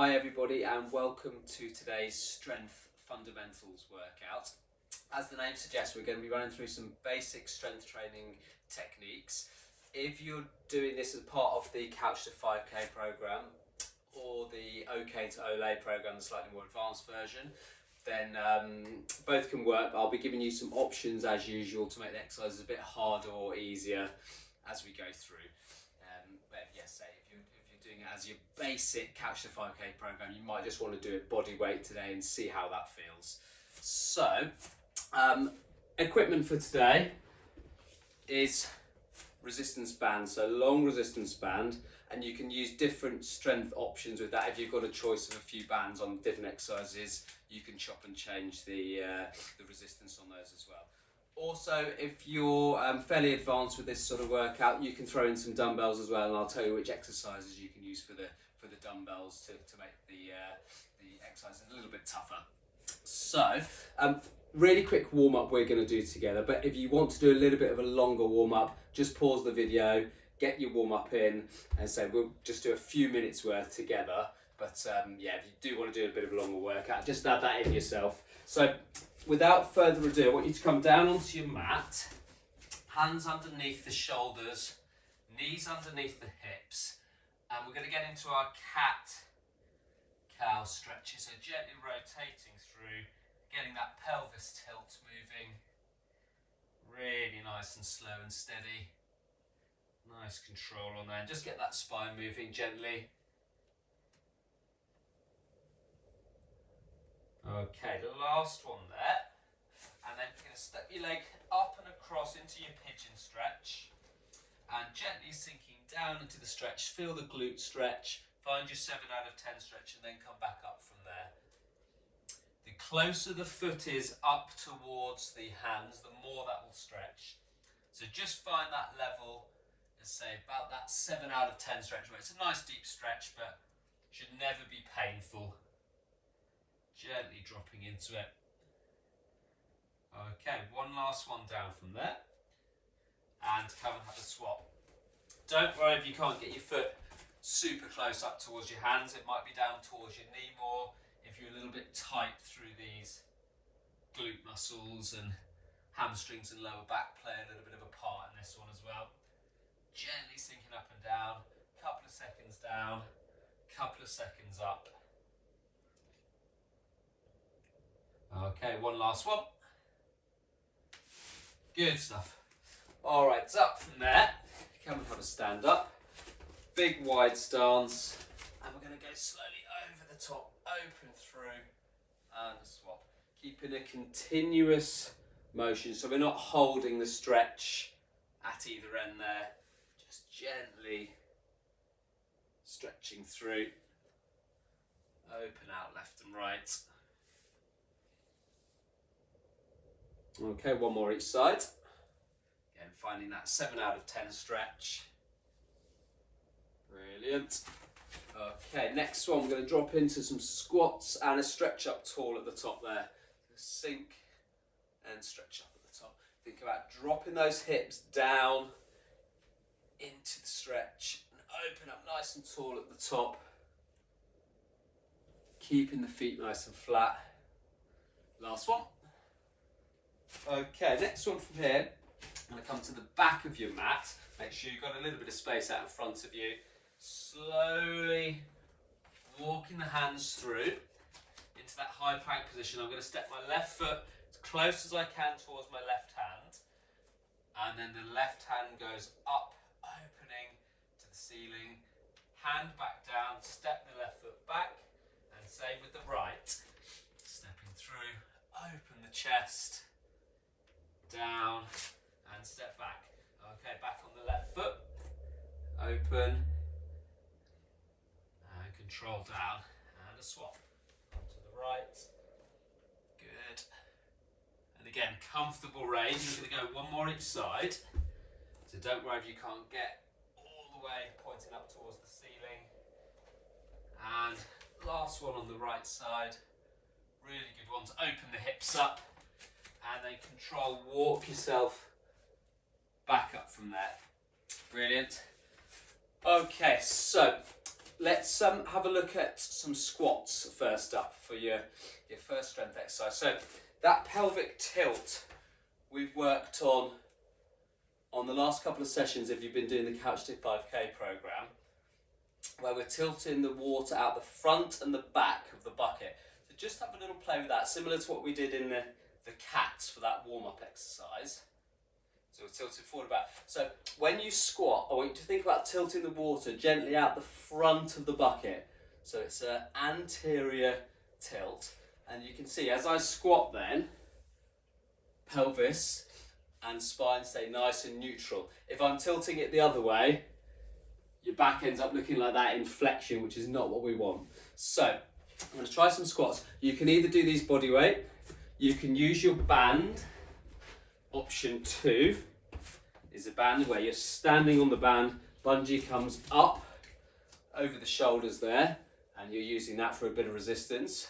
Hi everybody and welcome to today's Strength Fundamentals workout. As the name suggests, we're going to be running through some basic strength training techniques. If you're doing this as part of the Couch to 5K program or the OK to Olay program, the slightly more advanced version, then both can work. I'll be giving you some options as usual to make the exercises a bit harder or easier as we go through. But yes, say if you're doing it as your basic Couch to 5K program, you might just want to do it body weight today and see how that feels. So, equipment for today is resistance band, so long resistance band, and you can use different strength options with that. If you've got a choice of a few bands on different exercises, you can chop and change the resistance on those as well. Also, if you're fairly advanced with this sort of workout, you can throw in some dumbbells as well, and I'll tell you which exercises you can use for the dumbbells to make the exercise a little bit tougher. So, really quick warm up we're going to do together, but if you want to do a little bit of a longer warm up, just pause the video, get your warm up in, and say we'll just do a few minutes worth together. But yeah, if you do want to do a bit of a longer workout, just add that in yourself. So, without further ado, I want you to come down onto your mat, hands underneath the shoulders, knees underneath the hips, and we're going to get into our cat-cow stretches. So gently rotating through, getting that pelvis tilt moving, really nice and slow and steady. Nice control on there. Just get that spine moving gently. Okay, the last one there. And then you're going to step your leg up and across into your pigeon stretch. And gently sinking down into the stretch. Feel the glute stretch. Find your 7 out of 10 stretch and then come back up from there. The closer the foot is up towards the hands, the more that will stretch. So just find that level, let's say about that 7 out of 10 stretch. It's a nice deep stretch, but should never be painful. Gently dropping into it. Okay, one last one down from there. And come and have a swap. Don't worry if you can't get your foot super close up towards your hands. It might be down towards your knee more. If you're a little bit tight through these glute muscles, and hamstrings and lower back play a little bit of a part in this one as well. Gently sinking up and down. Couple of seconds down. Couple of seconds up. Okay, one last one. Good stuff. All right, so up from there, come and have a stand up. Big wide stance. And we're going to go slowly over the top, open through, and a swap. Keeping a continuous motion, so we're not holding the stretch at either end there. Just gently stretching through. Open out left and right. Okay, one more each side. Again, finding that 7 out of 10 stretch. Brilliant. Okay, next one, we're going to drop into some squats and a stretch up tall at the top there. Sink and stretch up at the top. Think about dropping those hips down into the stretch and open up nice and tall at the top. Keeping the feet nice and flat. Last one. Okay, next one from here. I'm going to come to the back of your mat. Make sure you've got a little bit of space out in front of you. Slowly walking the hands through into that high plank position. I'm going to step my left foot as close as I can towards my left hand. And then the left hand goes up, opening to the ceiling. Hand back down, step the left foot back. And same with the right. Stepping through, open the chest. Down and step back. Okay, back on the left foot. Open and control down and a swap. Onto the right. Good. And again, comfortable range. We're going to go one more each side. So don't worry if you can't get all the way pointing up towards the ceiling. And last one on the right side. Really good one to open the hips up. And then control, walk yourself back up from there. Brilliant. Okay, so let's have a look at some squats first up for your first strength exercise. So that pelvic tilt we've worked on the last couple of sessions if you've been doing the Couch to 5K program, where we're tilting the water out the front and the back of the bucket. So just have a little play with that, similar to what we did in the cats for that warm-up exercise. So we're tilted forward back. So when you squat, I want you to think about tilting the water gently out the front of the bucket. So it's an anterior tilt. And you can see as I squat then, pelvis and spine stay nice and neutral. If I'm tilting it the other way, your back ends up looking like that in flexion, which is not what we want. So I'm going to try some squats. You can either do these body weight, you can use your band. Option 2 is a band where you're standing on the band, bungee comes up over the shoulders there, and you're using that for a bit of resistance.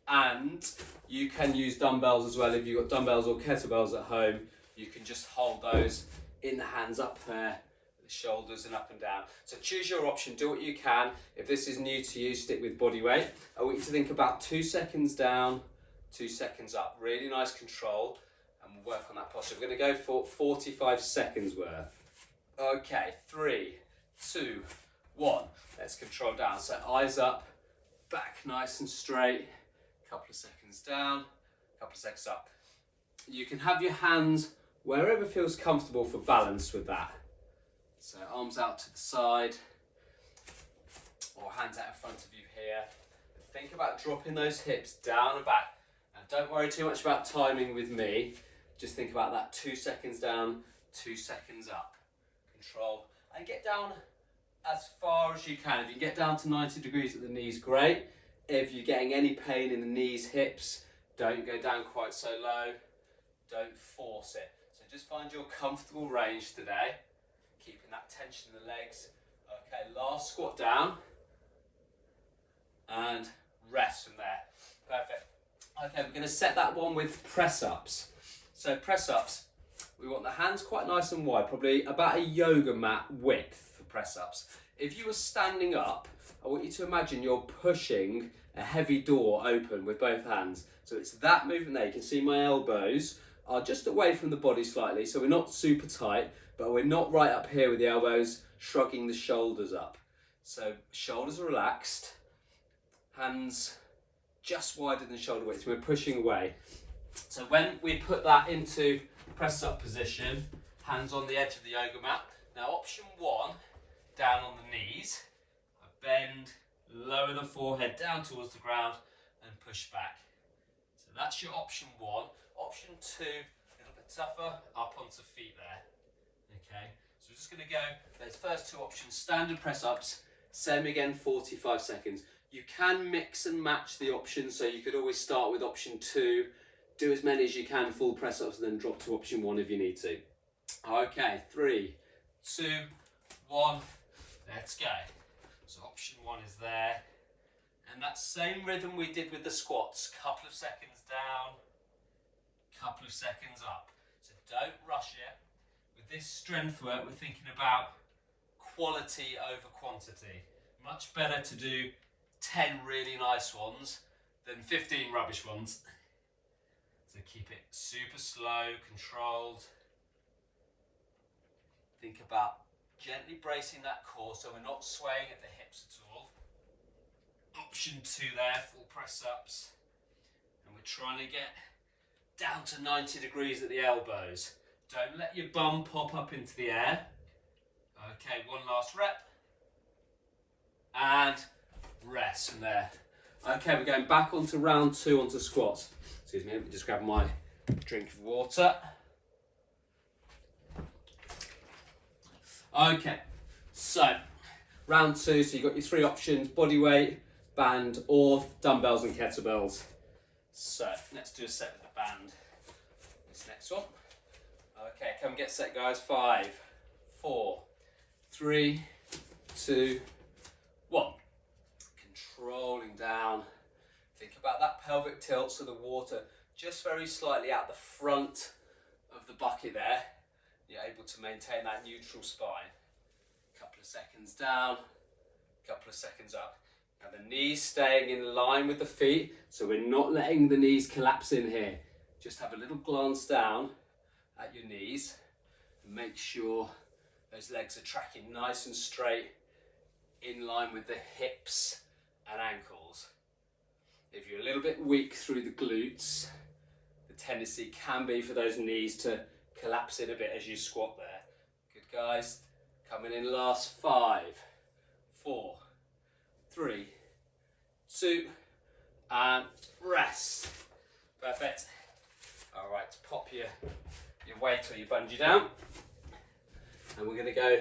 And you can use dumbbells as well. If you've got dumbbells or kettlebells at home, you can just hold those in the hands up there, the shoulders and up and down. So choose your option, do what you can. If this is new to you, stick with body weight. I want you to think about 2 seconds down, 2 seconds up. Really nice control. And we'll work on that posture. We're going to go for 45 seconds worth. Okay, 3, 2, 1. Let's control down. So eyes up, back nice and straight. Couple of seconds down, couple of seconds up. You can have your hands wherever feels comfortable for balance with that. So arms out to the side, or hands out in front of you here. Think about dropping those hips down and back. And don't worry too much about timing with me. Just think about that 2 seconds down, 2 seconds up. Control, and get down as far as you can. If you can get down to 90 degrees at the knees, great. If you're getting any pain in the knees, hips, don't go down quite so low. Don't force it. So just find your comfortable range today. Keeping that tension in the legs. Okay, last squat down. And rest from there. Perfect. Okay, we're going to set that one with press-ups. So press-ups, we want the hands quite nice and wide, probably about a yoga mat width for press-ups. If you were standing up, I want you to imagine you're pushing a heavy door open with both hands. So it's that movement there. You can see my elbows are just away from the body slightly, so we're not super tight, but we're not right up here with the elbows shrugging the shoulders up. So shoulders are relaxed, hands just wider than shoulder width, so we're pushing away. So when we put that into press up position, hands on the edge of the yoga mat. Now option 1, down on the knees, I bend, lower the forehead down towards the ground and push back. So that's your option 1. Option 2, a little bit tougher, up onto feet there. Okay, so we're just going to go those first 2 options, standard press ups, same again, 45 seconds. You can mix and match the options, so you could always start with option 2, do as many as you can, full press ups, and then drop to option 1 if you need to. Okay, 3, 2, 1, let's go. So option 1 is there. And that same rhythm we did with the squats, couple of seconds down, couple of seconds up. So don't rush it. With this strength work, we're thinking about quality over quantity. Much better to do 10 really nice ones than 15 rubbish ones. So keep it super slow, controlled. Think about gently bracing that core so we're not swaying at the hips at all. Option 2 there, full press ups. And we're trying to get down to 90 degrees at the elbows. Don't let your bum pop up into the air. Okay, one last rep. And rest from there. Okay, we're going back onto round 2, onto squats. Excuse me, let me just grab my drink of water. Okay, so round 2, so you've got your 3 options, body weight, band, or dumbbells and kettlebells. So let's do a set with the band. This next one. Okay, come get set, guys. 5, 4, 3, 2, 1. Controlling down. Think about that pelvic tilt, so the water just very slightly out the front of the bucket there. You're able to maintain that neutral spine. Couple of seconds down, couple of seconds up. Now the knees staying in line with the feet, so we're not letting the knees collapse in here. Just have a little glance down at your knees and make sure those legs are tracking nice and straight in line with the hips and ankles. If you're a little bit weak through the glutes, the tendency can be for those knees to collapse in a bit as you squat there. Good guys, coming in last 5, 4, 3, 2, and rest. Perfect. All right, pop your weight or your bungee down. And we're gonna go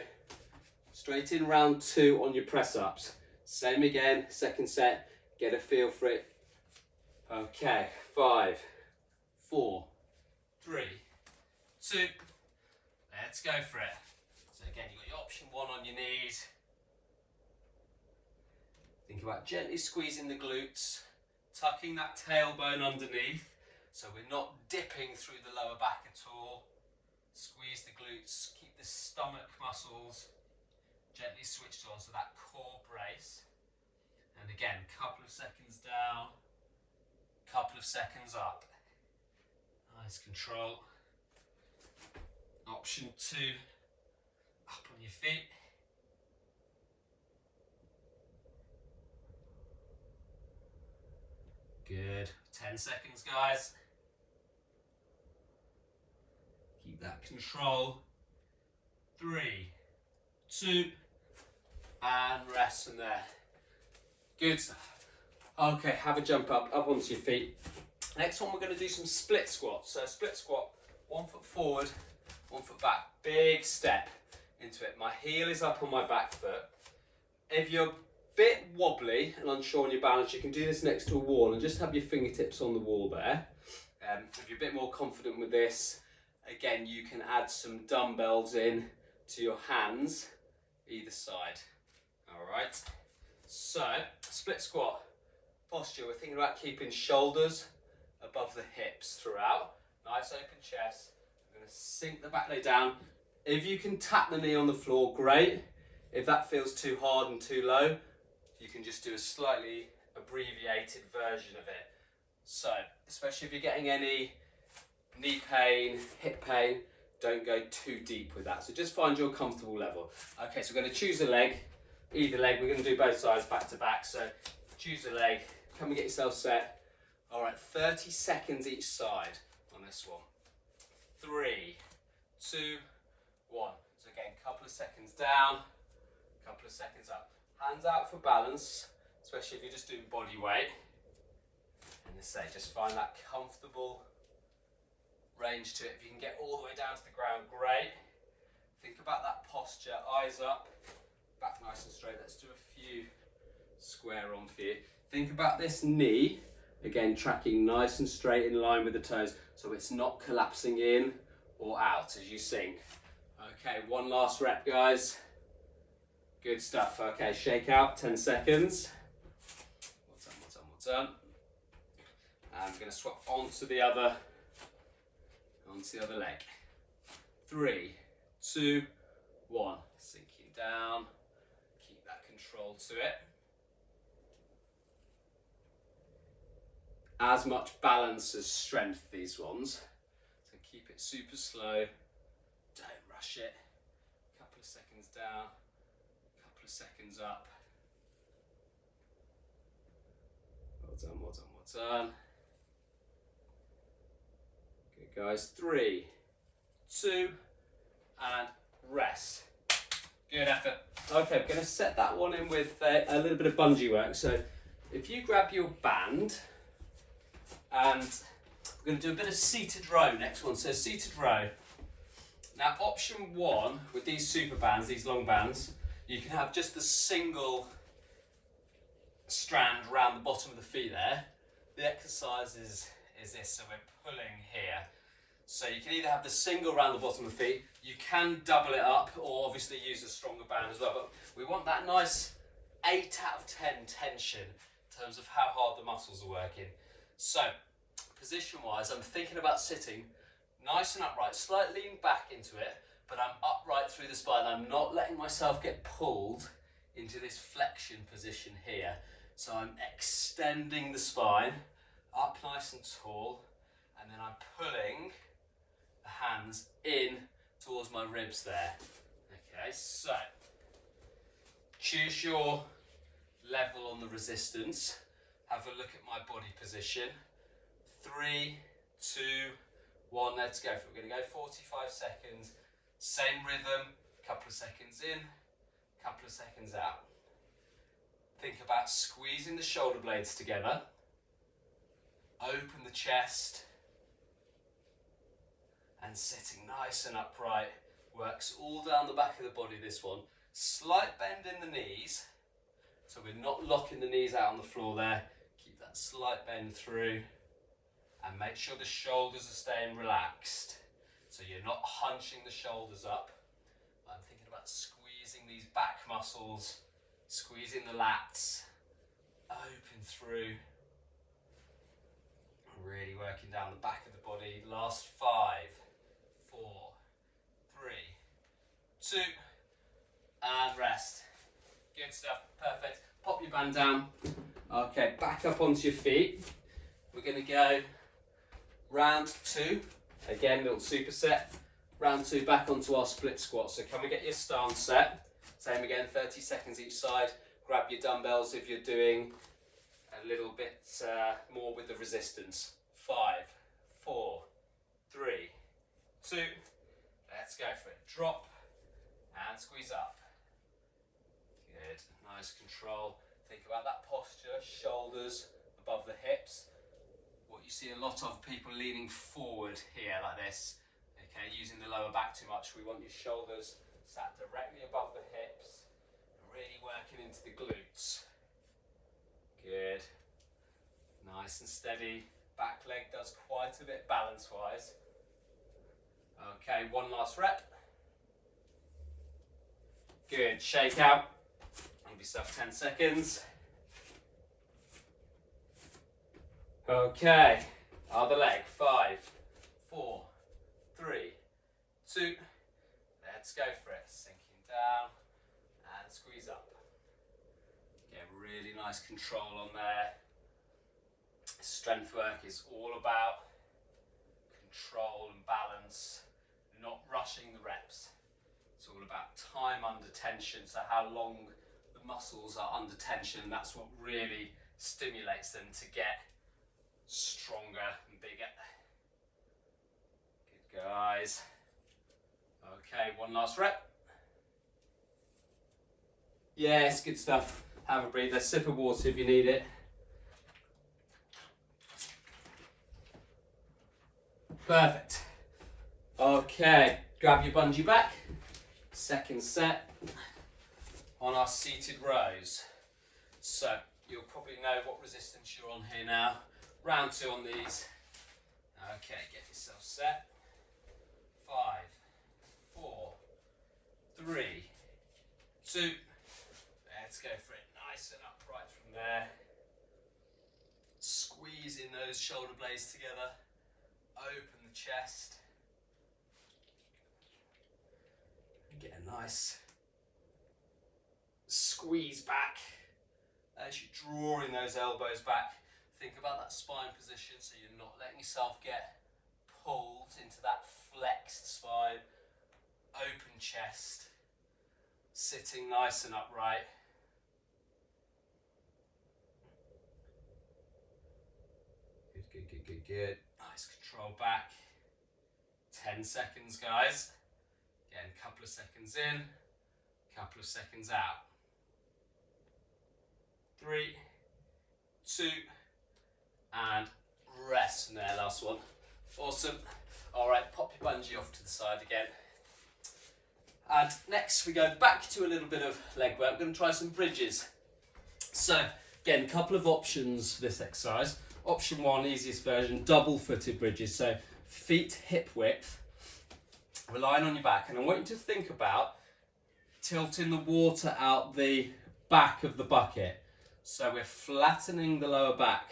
straight in round 2 on your press ups. Same again, second set, get a feel for it. Okay, 5, 4, 3, 2, let's go for it. So again, you've got your option 1 on your knees. Think about gently squeezing the glutes, tucking that tailbone underneath, so we're not dipping through the lower back at all. Squeeze the glutes, keep the stomach muscles gently switched on, so that core brace. And again, couple of seconds down, couple of seconds up. Nice control. Option 2, up on your feet. Good. 10 seconds, guys. Keep that control. 3, 2, and rest from there. Good stuff. Okay, have a jump up onto your feet. Next one, we're going to do some split squats. So split squat, 1 foot forward, 1 foot back. Big step into it. My heel is up on my back foot. If you're a bit wobbly and unsure on your balance, you can do this next to a wall and just have your fingertips on the wall there. If you're a bit more confident with this, again, you can add some dumbbells in to your hands, either side. All right. So, split squat posture, we're thinking about keeping shoulders above the hips throughout. Nice open chest. We're going to sink the back leg down. If you can tap the knee on the floor, great. If that feels too hard and too low, you can just do a slightly abbreviated version of it. So, especially if you're getting any knee pain, hip pain, don't go too deep with that. So just find your comfortable level. Okay, so we're going to choose a leg, either leg. We're going to do both sides back to back. So choose a leg, come and get yourself set. All right, 30 seconds each side on this one. 3, 2, 1. So again, couple of seconds down, couple of seconds up. Hands out for balance, especially if you're just doing body weight. And as I say, just find that comfortable range to it. If you can get all the way down to the ground, great. Think about that posture, eyes up, back nice and straight. Let's do a few square on for you. Think about this knee, again, tracking nice and straight in line with the toes, so it's not collapsing in or out as you sink. Okay, one last rep, guys. Good stuff. Okay, shake out, 10 seconds. Well done. And I'm going to swap onto the other leg. 3, 2, 1. Sinking down. Keep that control to it. As much balance as strength, these ones. So keep it super slow. Don't rush it. Couple of seconds down. Couple of seconds up. Well done. Good, guys. 3, 2, and rest. Good effort. Okay, I'm going to set that one in with a little bit of bungee work. So if you grab your band, and we're going to do a bit of seated row next one. So seated row. Now option 1 with these super bands, these long bands, you can have just the single strand around the bottom of the feet there. The exercise is this, so we're pulling here. So you can either have the single around the bottom of the feet, you can double it up, or obviously use a stronger band as well. But we want that nice 8 out of 10 tension in terms of how hard the muscles are working. So, position-wise, I'm thinking about sitting nice and upright, slightly leaning back into it, but I'm upright through the spine. I'm not letting myself get pulled into this flexion position here. So I'm extending the spine up nice and tall, and then I'm pulling the hands in towards my ribs there. Okay, so choose your level on the resistance. Have a look at my body position. 3, 2, 1, let's go. We're going to go 45 seconds. Same rhythm, couple of seconds in, couple of seconds out. Think about squeezing the shoulder blades together. Open the chest. And sitting nice and upright. Works all down the back of the body, this one. Slight bend in the knees. So we're not locking the knees out on the floor there. Keep that slight bend through. And make sure the shoulders are staying relaxed. So you're not hunching the shoulders up. I'm thinking about squeezing these back muscles, squeezing the lats, open through. Really working down the back of the body. Last 5, 4, 3, 2, and rest. Good stuff, perfect. Pop your band down. Okay, back up onto your feet. We're going to go round 2. Again, little superset. Round 2, back onto our split squat. So can we get your stance set? Same again, 30 seconds each side. Grab your dumbbells if you're doing a little bit more with the resistance. 5, 4, 3, 2. Let's go for it. Drop and squeeze up. Good, nice control. Think about that posture, shoulders above the hips. What you see a lot of people leaning forward here like this. Okay, using the lower back too much. We want your shoulders sat directly above the hips. Really working into the glutes. Good. Nice and steady. Back leg does quite a bit balance-wise. Okay, one last rep. Good, shake out. Give yourself 10 seconds. Okay, other leg. 5, 4, 3, 2. Let's go for it. Sinking down and squeeze up. Get really nice control on there. Strength work is all about control and balance, not rushing the reps. It's all about time under tension, so how long the muscles are under tension. That's what really stimulates them to get stronger and bigger. Good, guys. Okay, one last rep. Yes, good stuff. Have a breather, sip of water if you need it. Perfect. Okay, grab your bungee back. Second set on our seated rows. So you'll probably know what resistance you're on here now. Round 2 on these. Okay, get yourself set. 5, 4, 3, 2. Let's go for it. Nice and upright from there. Squeezing those shoulder blades together. Open the chest. Get a nice squeeze back as you're drawing those elbows back. Think about that spine position so you're not letting yourself get pulled into that flexed spine. Open chest. Sitting nice and upright. Good, good, good, good, good. Nice control back. 10 seconds, guys. Again, a couple of seconds in, couple of seconds out. 3, 2, and rest from there, last one. Awesome. All right, pop your bungee off to the side again. And next we go back to a little bit of leg work. We're going to try some bridges. So, again, a couple of options for this exercise. Option 1, easiest version, double-footed bridges. So, feet hip width. Relying on your back, and I want you to think about tilting the water out the back of the bucket. So we're flattening the lower back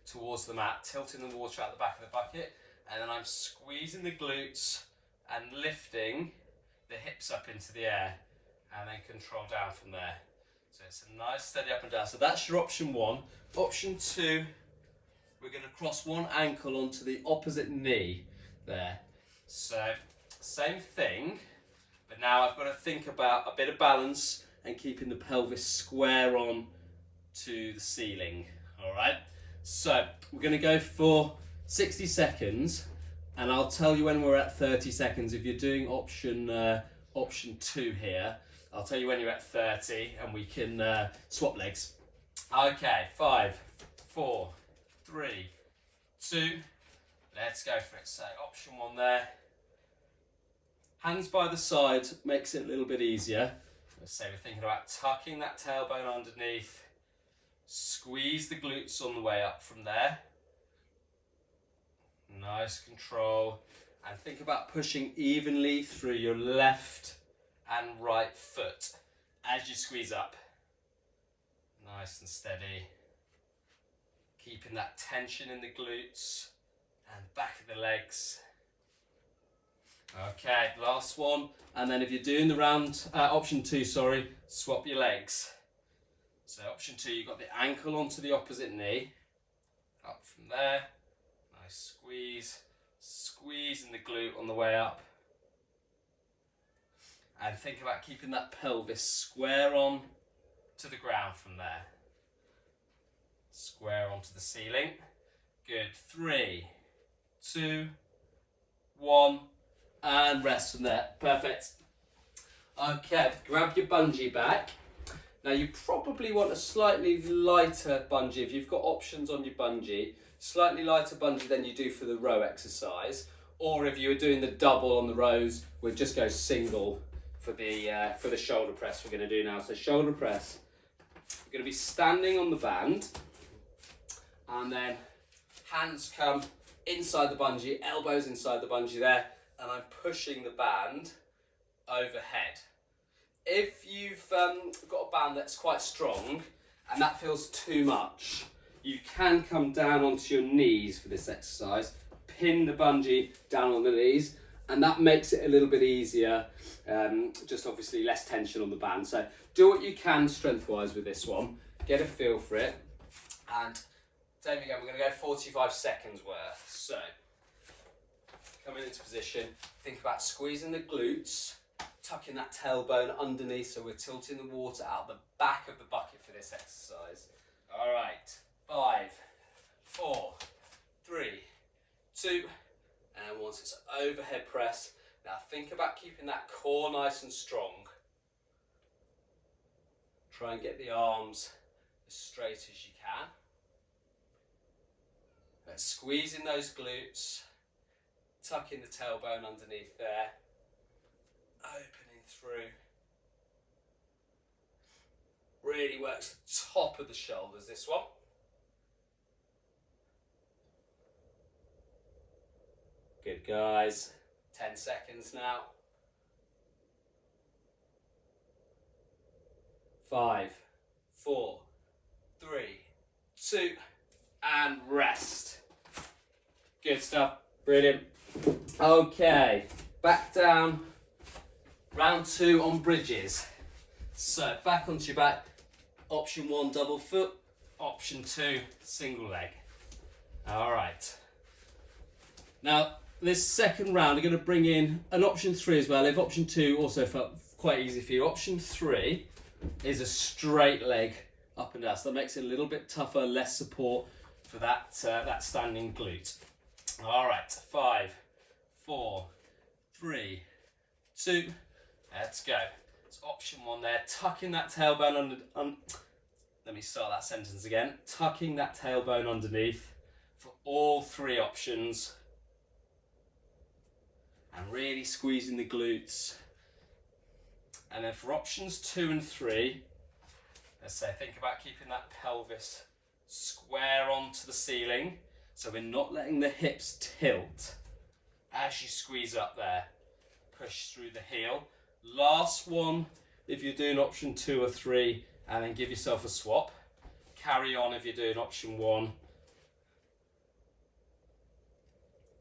towards the mat, tilting the water out the back of the bucket, and then I'm squeezing the glutes and lifting the hips up into the air, and then control down from there. So it's a nice steady up and down. So that's your option one. Option two, we're going to cross one ankle onto the opposite knee there. So same thing, but now I've got to think about a bit of balance and keeping the pelvis square on to the ceiling. All right. So we're going to go for 60 seconds, and I'll tell you when we're at 30 seconds. If you're doing option two here, I'll tell you when you're at 30, and we can swap legs. Okay, 5, 4, 3, 2. Let's go for it. So option one there. Hands by the side makes it a little bit easier. Let's say we're thinking about tucking that tailbone underneath. Squeeze the glutes on the way up from there. Nice control. And think about pushing evenly through your left and right foot as you squeeze up. Nice and steady. Keeping that tension in the glutes and back of the legs. Okay, last one. And then if you're doing the round, option two, swap your legs. So option two, you've got the ankle onto the opposite knee. Up from there. Nice squeeze. Squeezing the glute on the way up. And think about keeping that pelvis square on to the ground from there. Square onto the ceiling. Good. 3, 2, 1. And rest from there. Perfect. Okay, grab your bungee back. Now you probably want a slightly lighter bungee. If you've got options on your bungee, slightly lighter bungee than you do for the row exercise. Or if you were doing the double on the rows, we'd just go single for the shoulder press we're going to do now. So shoulder press. We're going to be standing on the band, and then hands come inside the bungee, elbows inside the bungee there, and I'm pushing the band overhead. If you've got a band that's quite strong and that feels too much, you can come down onto your knees for this exercise, pin the bungee down on the knees, and that makes it a little bit easier, just obviously less tension on the band. So do what you can strength-wise with this one, get a feel for it, and same again, we're going to go 45 seconds worth. So coming into position, think about squeezing the glutes, tucking that tailbone underneath, so we're tilting the water out the back of the bucket for this exercise. All right, 5, 4, 3, 2, and once it's overhead press, now think about keeping that core nice and strong. Try and get the arms as straight as you can. Let's squeeze in those glutes, tuck in the tailbone underneath there, opening through. Really works the top of the shoulders, this one. Good, guys. 10 seconds now. 5, 4, 3, 2, and rest. Good stuff. Brilliant. Okay, back down. Round 2 on bridges. So back onto your back. Option 1, double foot. Option 2, single leg. All right. Now, this second round, I'm going to bring in an option 3 as well. If option 2 also felt quite easy for you, option 3 is a straight leg up and down. So that makes it a little bit tougher, less support for that standing glute. All right, 5, 4, 3, 2, let's go. It's option 1 there, tucking that tailbone under. Let me start that sentence again. Tucking that tailbone underneath for all 3 options. And really squeezing the glutes. And then for options 2 and 3, let's say think about keeping that pelvis square onto the ceiling. So we're not letting the hips tilt as you squeeze up there. Push through the heel. Last one, if you're doing option 2 or 3, and then give yourself a swap. Carry on if you're doing option 1.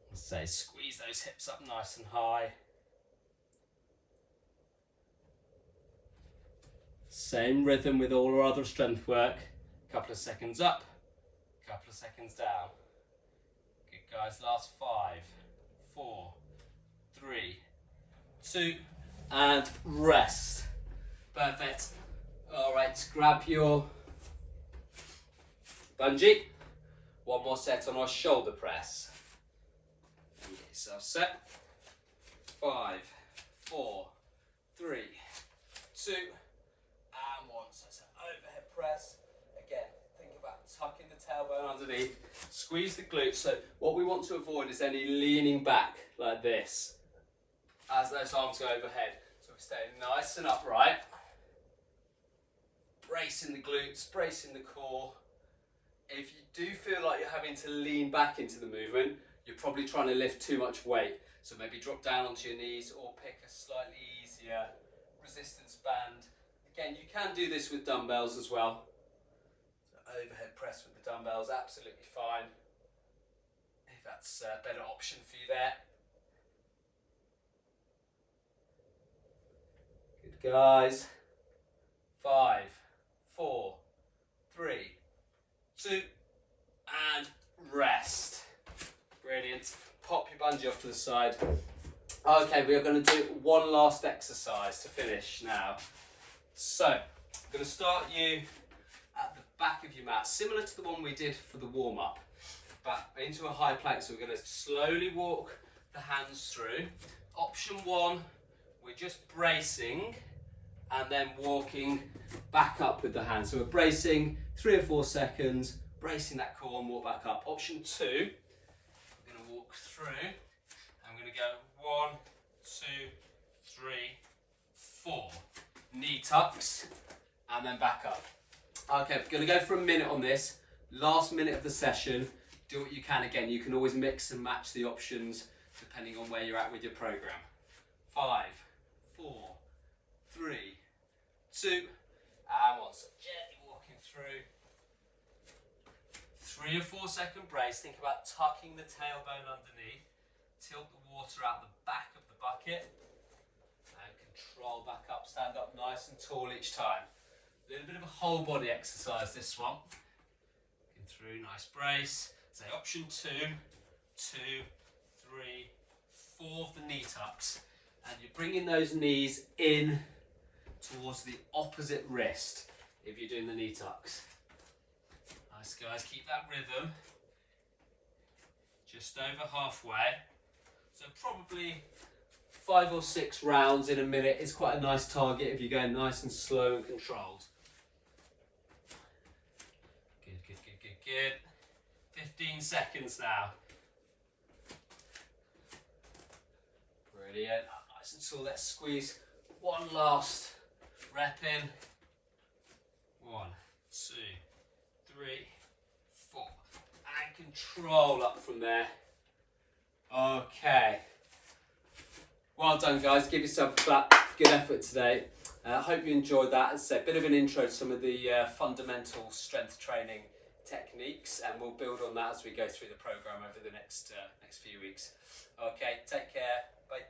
Let's say squeeze those hips up nice and high. Same rhythm with all our other strength work. Couple of seconds up, couple of seconds down. Good guys, last 5, 4, 3, 2, and rest. Perfect. All right, grab your bungee. One more set on our shoulder press. And get yourself set. 5, 4, 3, 2, and 1. So it's an overhead press. Again, think about tucking the tailbone underneath. Squeeze the glutes. So what we want to avoid is any leaning back like this as those arms go overhead. So we stay nice and upright. Bracing the glutes, bracing the core. If you do feel like you're having to lean back into the movement, you're probably trying to lift too much weight. So maybe drop down onto your knees or pick a slightly easier resistance band. Again, you can do this with dumbbells as well. So overhead press with the dumbbells, absolutely fine. If that's a better option for you there. Good guys. 5, 4, 3, 2, and rest. Brilliant. Pop your bungee off to the side. Okay, we are going to do one last exercise to finish now. So, I'm going to start you at the back of your mat, similar to the one we did for the warm-up, but into a high plank. So we're going to slowly walk the hands through. Option 1, we're just bracing and then walking back up with the hands. So we're bracing 3 or 4 seconds, bracing that core and walk back up. Option 2, we're going to walk through. I'm going to go 1, 2, 3, 4. Knee tucks and then back up. Okay, we're going to go for a minute on this. Last minute of the session. Do what you can. Again, you can always mix and match the options depending on where you're at with your program. 5, 4, 3, 2, and 1. So gently walking through. 3 or 4 second brace. Think about tucking the tailbone underneath. Tilt the water out the back of the bucket. And control back up. Stand up nice and tall each time. A little bit of a whole body exercise this one. Looking through, nice brace. So option 2, 2, 3, 4 of the knee tucks. And you're bringing those knees in towards the opposite wrist if you're doing the knee tucks. Nice guys, keep that rhythm. Just over halfway. So probably 5 or 6 rounds in a minute is quite a nice target if you're going nice and slow and controlled. Good, good, good, good, good. 15 seconds now. Brilliant. Nice and tall. Let's squeeze one last rep in. 1, 2, 3, 4. And control up from there. Okay. Well done, guys. Give yourself a clap. Good effort today. I hope you enjoyed that. As I said, a bit of an intro to some of the fundamental strength training techniques, and we'll build on that as we go through the program over the next few weeks. Okay, take care. Bye.